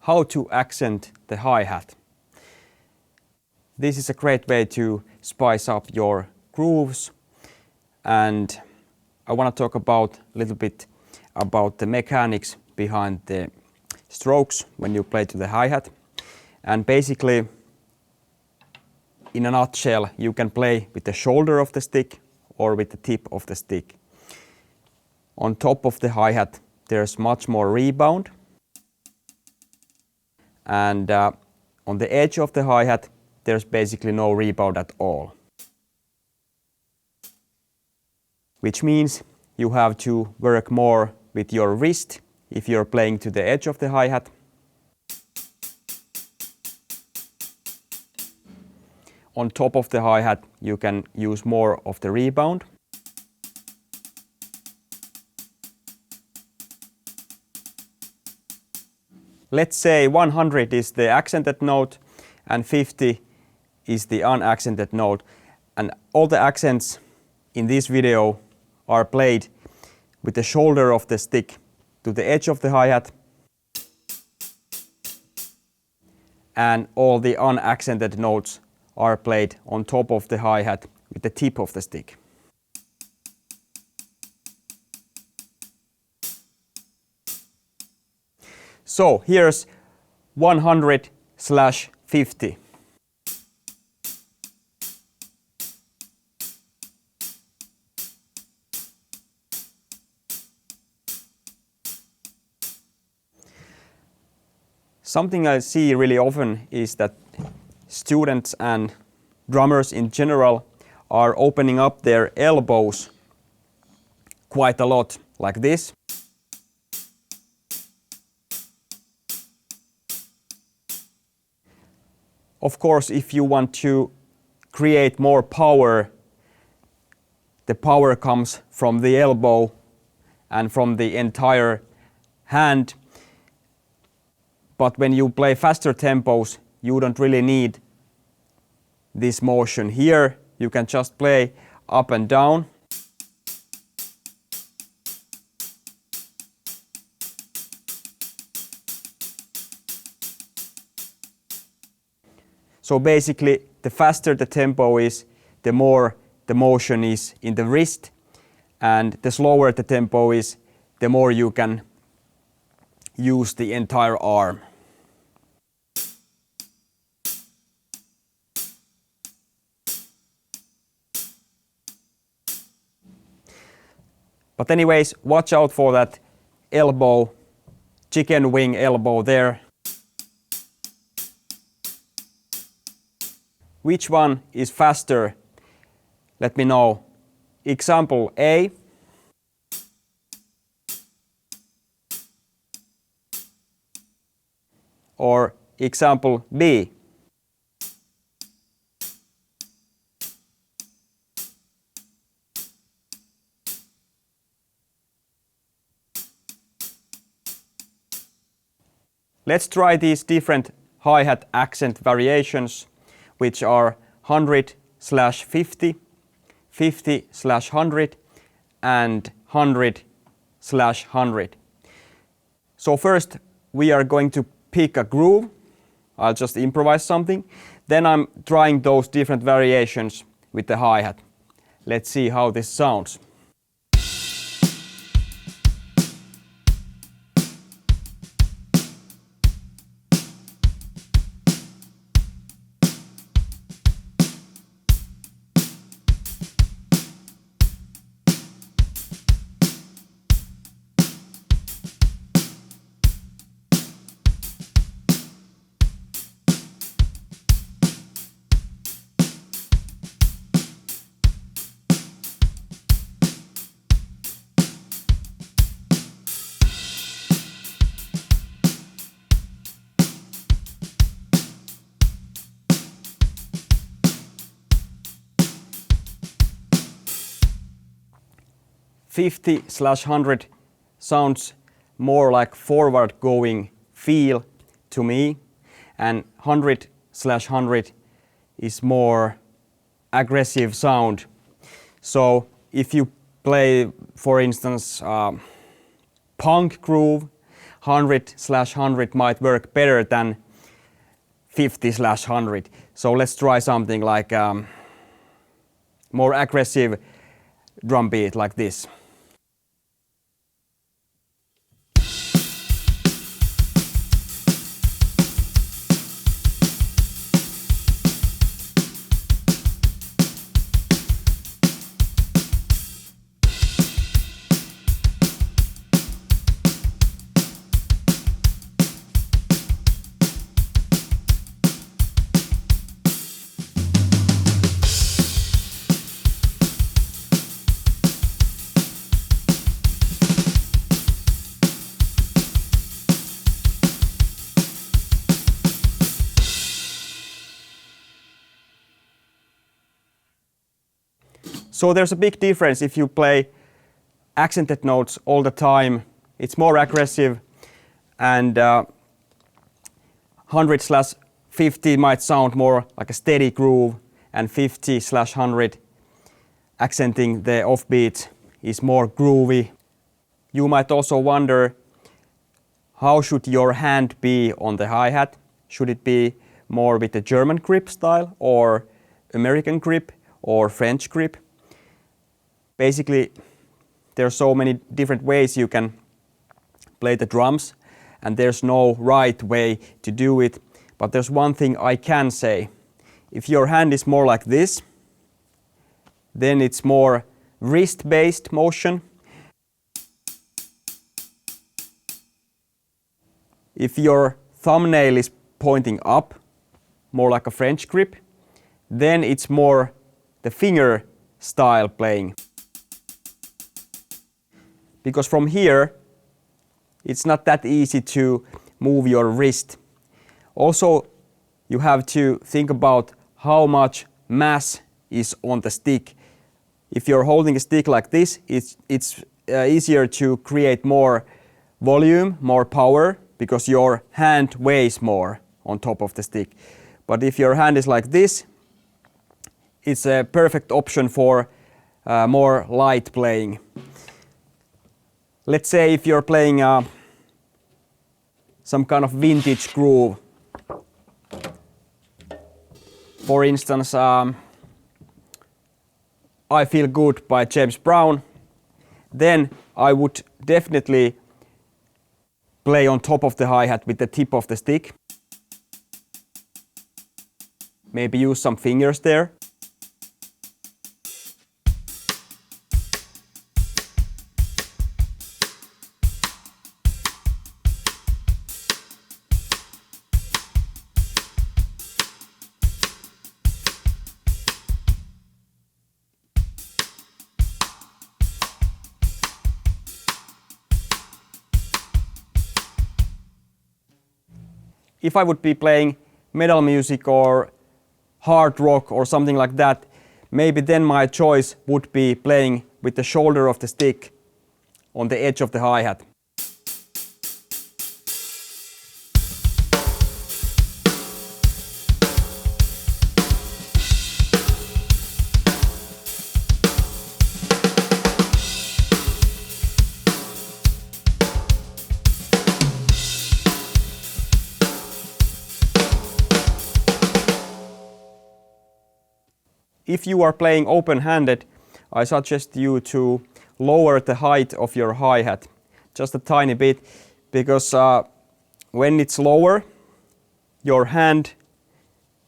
how to accent the hi-hat. This is a great way to spice up your grooves, and I want to talk about a little bit about the mechanics behind the strokes when you play to the hi-hat. And basically, in a nutshell, you can play with the shoulder of the stick or with the tip of the stick. On top of the hi-hat, there's much more rebound, and on the edge of the hi-hat, there's basically no rebound at all. Which means you have to work more with your wrist if you're playing to the edge of the hi-hat. On top of the hi-hat, you can use more of the rebound. Let's say 100 is the accented note and 50 is the unaccented note. And all the accents in this video are played with the shoulder of the stick to the edge of the hi-hat. And all the unaccented notes are played on top of the hi-hat with the tip of the stick. So here's 100/50. Something I see really often is that students and drummers in general are opening up their elbows quite a lot, like this. Of course, if you want to create more power, the power comes from the elbow and from the entire hand. But when you play faster tempos, you don't really need this motion. Here, you can just play up and down. So basically, the faster the tempo is, the more the motion is in the wrist, and the slower the tempo is, the more you can use the entire arm. But anyways, watch out for that elbow, chicken wing elbow there. Which one is faster? Let me know. Example A. Or example B. Let's try these different hi-hat accent variations, which are 100/50, 50/100, and 100/100. So first we are going to pick a groove. I'll just improvise something. Then I'm trying those different variations with the hi-hat. Let's see how this sounds. "50/100 sounds more like forward going feel to me, and 100/100 is more aggressive sound. So if you play, for instance, punk groove, 100/100 might work better than 50/100. So let's try something like more aggressive drum beat like this. So there's a big difference if you play accented notes all the time. It's more aggressive, and 100/50 might sound more like a steady groove, and 50/100 accenting the offbeat is more groovy. You might also wonder, how should your hand be on the hi-hat? Should it be more with the German grip style, or American grip, or French grip? Basically, there are so many different ways you can play the drums, and there's no right way to do it. But there's one thing I can say. If your hand is more like this, then it's more wrist-based motion. If your thumbnail is pointing up, more like a French grip, then it's more the finger style playing. Because from here, it's not that easy to move your wrist. Also, you have to think about how much mass is on the stick. If you're holding a stick like this, it's easier to create more volume, more power, because your hand weighs more on top of the stick. But if your hand is like this, it's a perfect option for more light playing. Let's say if you're playing some kind of vintage groove. For instance, I Feel Good by James Brown, then I would definitely play on top of the hi-hat with the tip of the stick. Maybe use some fingers there. If I would be playing metal music or hard rock or something like that, maybe then my choice would be playing with the shoulder of the stick on the edge of the hi-hat. If you are playing open-handed, I suggest you to lower the height of your hi-hat just a tiny bit, because when it's lower, your hand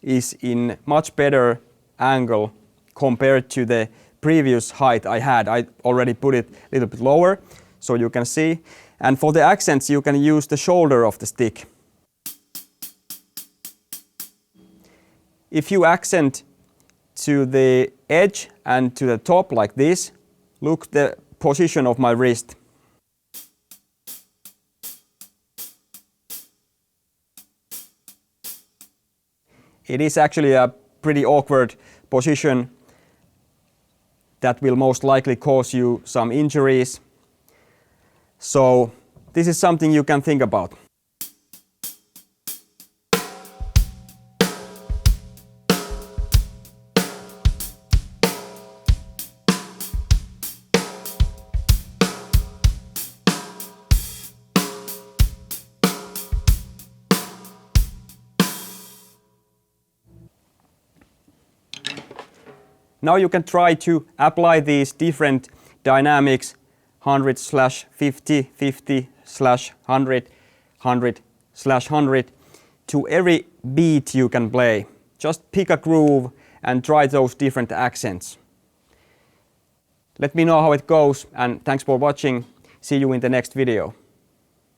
is in much better angle compared to the previous height I had. I already put it a little bit lower so you can see. And for the accents, you can use the shoulder of the stick. If you accent to the edge and to the top like this, look the position of my wrist. It is actually a pretty awkward position that will most likely cause you some injuries. So this is something you can think about. Now you can try to apply these different dynamics 100/50, 50/100, 100/100 to every beat you can play. Just pick a groove and try those different accents. Let me know how it goes, and thanks for watching. See you in the next video.